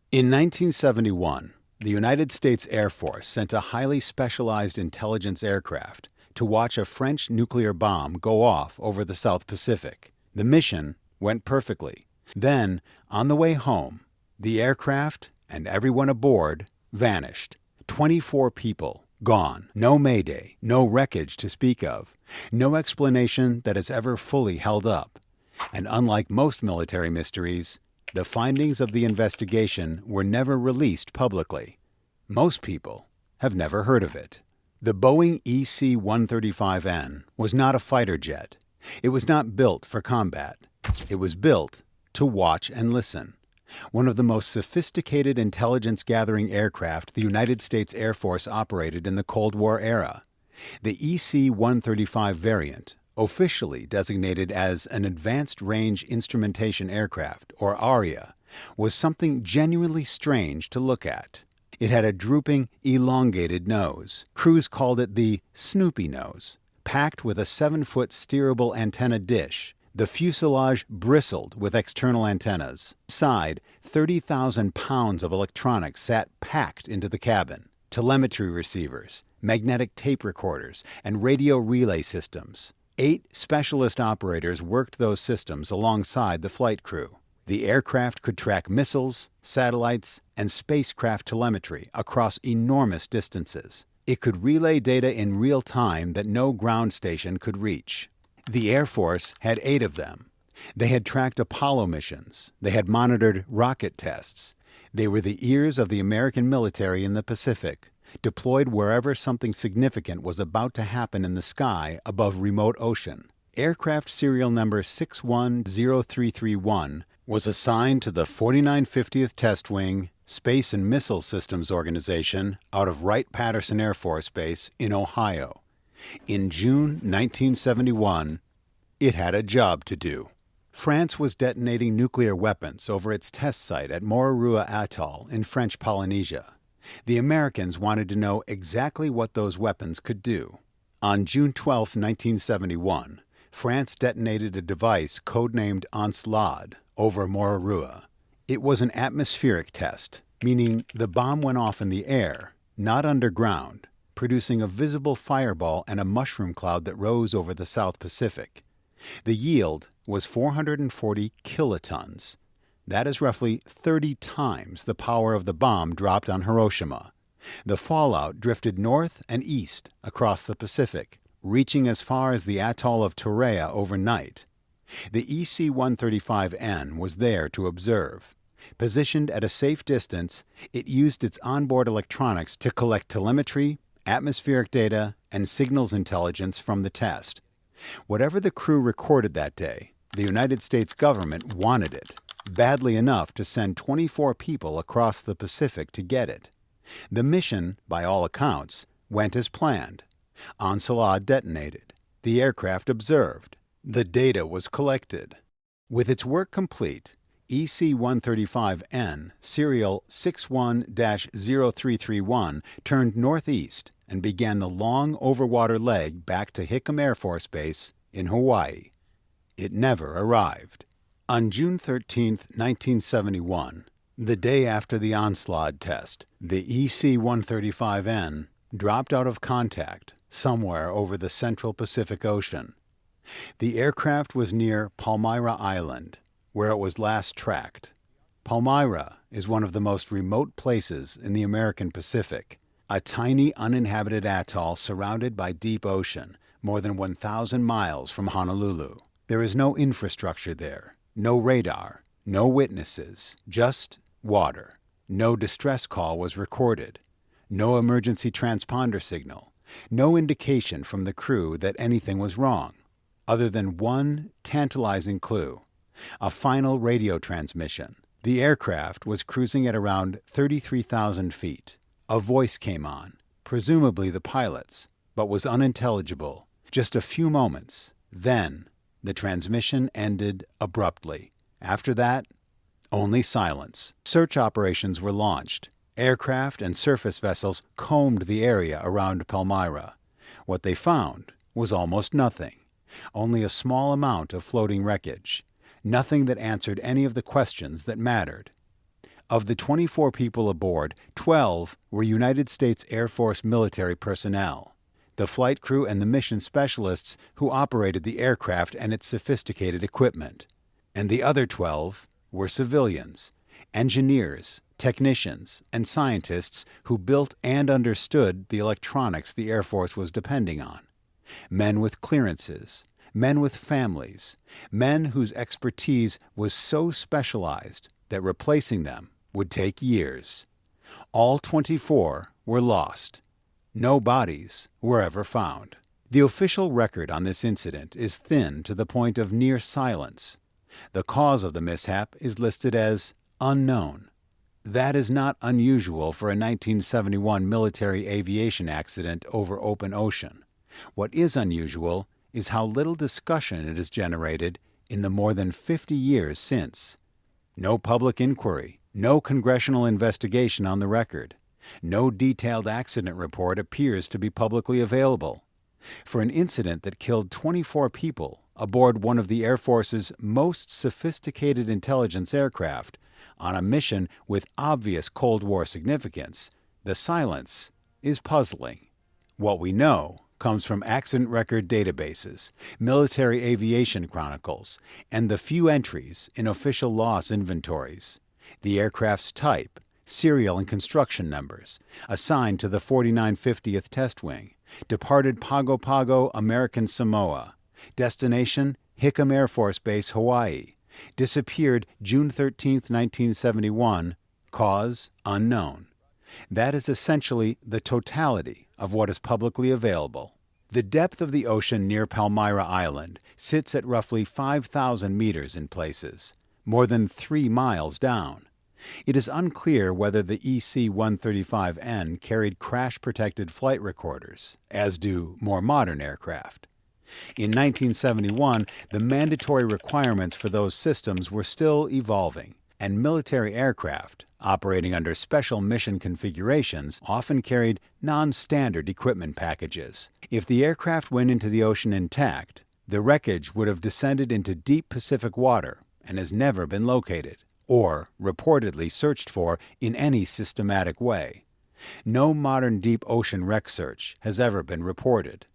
In 1971, the United States Air Force sent a highly specialized intelligence aircraft to watch a French nuclear bomb go off over the South Pacific. The mission went perfectly. Then, on the way home, the aircraft and everyone aboard vanished. 24 people gone. No mayday, no wreckage to speak of, no explanation that has ever fully held up. And unlike most military mysteries, the findings of the investigation were never released publicly. Most people have never heard of it. The Boeing EC-135N was not a fighter jet. It was not built for combat. It was built to watch and listen. One of the most sophisticated intelligence-gathering aircraft the United States Air Force operated in the Cold War era. The EC-135 variant, officially designated as an Advanced Range Instrumentation Aircraft, or ARIA, was something genuinely strange to look at. It had a drooping, elongated nose. Crews called it the Snoopy nose, packed with a 7-foot steerable antenna dish. The fuselage bristled with external antennas. Inside, 30,000 pounds of electronics sat packed into the cabin. Telemetry receivers, magnetic tape recorders, and radio relay systems. 8 specialist operators worked those systems alongside the flight crew. The aircraft could track missiles, satellites, and spacecraft telemetry across enormous distances. It could relay data in real time that no ground station could reach. The Air Force had 8 of them. They had tracked Apollo missions. They had monitored rocket tests. They were the ears of the American military in the Pacific, deployed wherever something significant was about to happen in the sky above remote ocean. Aircraft serial number 610331 was assigned to the 4950th Test Wing, Space and Missile Systems Organization out of Wright-Patterson Air Force Base in Ohio. In June 1971, it had a job to do. France was detonating nuclear weapons over its test site at Mororua Atoll in French Polynesia. The Americans wanted to know exactly what those weapons could do. On June 12, 1971, France detonated a device codenamed Encelade over Mororua. It was an atmospheric test, meaning the bomb went off in the air, not underground, producing a visible fireball and a mushroom cloud that rose over the South Pacific. The yield was 440 kilotons. That is roughly 30 times the power of the bomb dropped on Hiroshima. The fallout drifted north and east across the Pacific, reaching as far as the atoll of Turea overnight. The EC-135N was there to observe. Positioned at a safe distance, it used its onboard electronics to collect telemetry, atmospheric data, and signals intelligence from the test. Whatever the crew recorded that day, the United States government wanted it, badly enough to send 24 people across the Pacific to get it. The mission, by all accounts, went as planned. Encelade detonated. The aircraft observed. The data was collected. With its work complete, EC-135N, serial 61-0331, turned northeast and began the long overwater leg back to Hickam Air Force Base in Hawaii. It never arrived. On June 13, 1971, the day after the Encelade test, the EC-135N dropped out of contact somewhere over the central Pacific Ocean. The aircraft was near Palmyra Island, where it was last tracked. Palmyra is one of the most remote places in the American Pacific, a tiny uninhabited atoll surrounded by deep ocean, more than 1,000 miles from Honolulu. There is no infrastructure there, no radar, no witnesses, just water. No distress call was recorded, no emergency transponder signal, no indication from the crew that anything was wrong, other than one tantalizing clue, a final radio transmission. The aircraft was cruising at around 33,000 feet. A voice came on, presumably the pilot's, but was unintelligible. Just a few moments. Then, the transmission ended abruptly. After that, only silence. Search operations were launched. Aircraft and surface vessels combed the area around Palmyra. What they found was almost nothing. Only a small amount of floating wreckage. Nothing that answered any of the questions that mattered. Of the 24 people aboard, 12 were United States Air Force military personnel, the flight crew and the mission specialists who operated the aircraft and its sophisticated equipment. And the other 12 were civilians, engineers, technicians, and scientists who built and understood the electronics the Air Force was depending on. Men with clearances, men with families, men whose expertise was so specialized that replacing them would take years. All 24 were lost. No bodies were ever found. The official record on this incident is thin to the point of near silence. The cause of the mishap is listed as unknown. That is not unusual for a 1971 military aviation accident over open ocean. What is unusual is how little discussion it has generated in the more than 50 years since. No public inquiry, no congressional investigation on the record. No detailed accident report appears to be publicly available. For an incident that killed 24 people aboard one of the Air Force's most sophisticated intelligence aircraft on a mission with obvious Cold War significance, the silence is puzzling. What we know comes from accident record databases, military aviation chronicles, and the few entries in official loss inventories. The aircraft's type, serial and construction numbers, assigned to the 4950th Test Wing, departed Pago Pago, American Samoa, destination Hickam Air Force Base, Hawaii, disappeared June 13, 1971, cause unknown. That is essentially the totality of what is publicly available. The depth of the ocean near Palmyra Island sits at roughly 5,000 meters in places, more than 3 miles down. It is unclear whether the EC-135N carried crash-protected flight recorders, as do more modern aircraft. In 1971, the mandatory requirements for those systems were still evolving, and military aircraft, operating under special mission configurations, often carried non-standard equipment packages. If the aircraft went into the ocean intact, the wreckage would have descended into deep Pacific water and has never been located, or reportedly searched for in any systematic way. No modern deep ocean wreck search has ever been reported.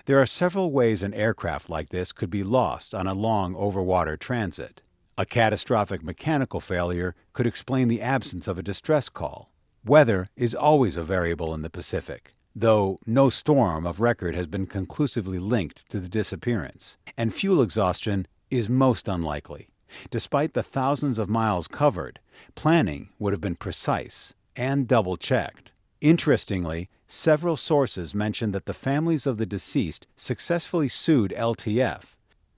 There are several ways an aircraft like this could be lost on a long overwater transit. A catastrophic mechanical failure could explain the absence of a distress call. Weather is always a variable in the Pacific, though no storm of record has been conclusively linked to the disappearance, and fuel exhaustion is most unlikely. Despite the thousands of miles covered, planning would have been precise and double-checked. Interestingly, several sources mention that the families of the deceased successfully sued LTF,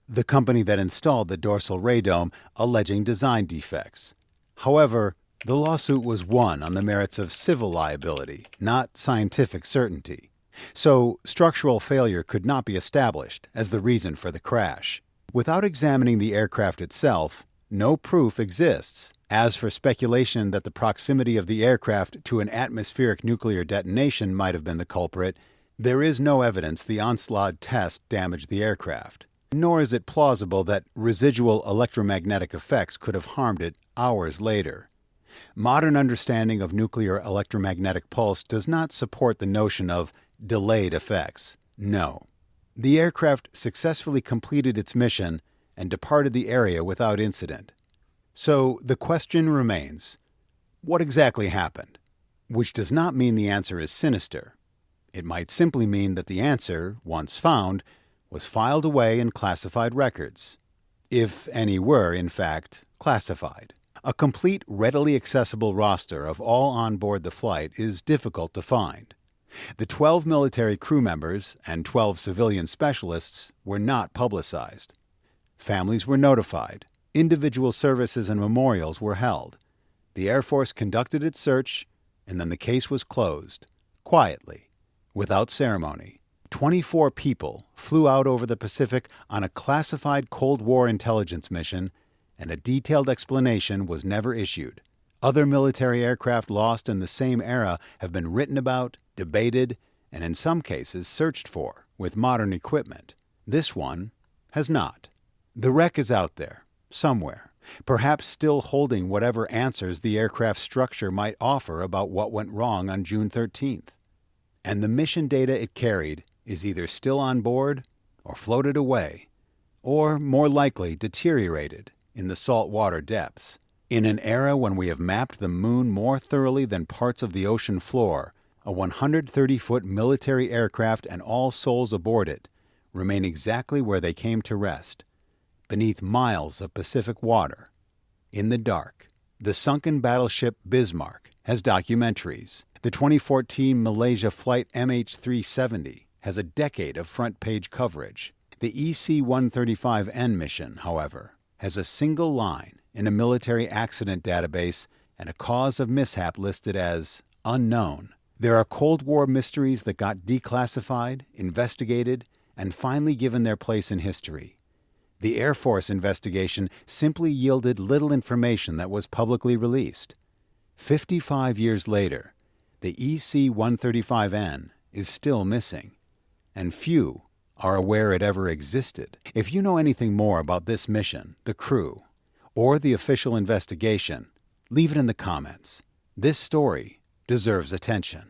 the company that installed the dorsal radome, alleging design defects. However, the lawsuit was won on the merits of civil liability, not scientific certainty. So, structural failure could not be established as the reason for the crash. Without examining the aircraft itself, no proof exists. As for speculation that the proximity of the aircraft to an atmospheric nuclear detonation might have been the culprit, there is no evidence the Onslaught test damaged the aircraft. Nor is it plausible that residual electromagnetic effects could have harmed it hours later. Modern understanding of nuclear electromagnetic pulse does not support the notion of delayed effects. No. The aircraft successfully completed its mission and departed the area without incident. So the question remains, what exactly happened? Which does not mean the answer is sinister. It might simply mean that the answer, once found, was filed away in classified records, if any were, in fact, classified. A complete, readily accessible roster of all on board the flight is difficult to find. The 12 military crew members and 12 civilian specialists were not publicized. Families were notified. Individual services and memorials were held. The Air Force conducted its search, and then the case was closed, quietly, without ceremony. 24 people flew out over the Pacific on a classified Cold War intelligence mission, and a detailed explanation was never issued. Other military aircraft lost in the same era have been written about, debated, and in some cases searched for with modern equipment. This one has not. The wreck is out there, somewhere, perhaps still holding whatever answers the aircraft's structure might offer about what went wrong on June 13th. And the mission data it carried is either still on board or floated away, or more likely deteriorated in the saltwater depths. In an era when we have mapped the moon more thoroughly than parts of the ocean floor, a 130-foot military aircraft and all souls aboard it remain exactly where they came to rest, beneath miles of Pacific water, in the dark. The sunken battleship Bismarck has documentaries. The 2014 Malaysia flight MH370 has a decade of front-page coverage. The EC-135N mission, however, has a single line in a military accident database and a cause of mishap listed as unknown. There are Cold War mysteries that got declassified, investigated, and finally given their place in history. The Air Force investigation simply yielded little information that was publicly released. 55 years later, the EC-135N is still missing, and few are aware it ever existed. If you know anything more about this mission, the crew, or the official investigation, leave it in the comments. This story deserves attention.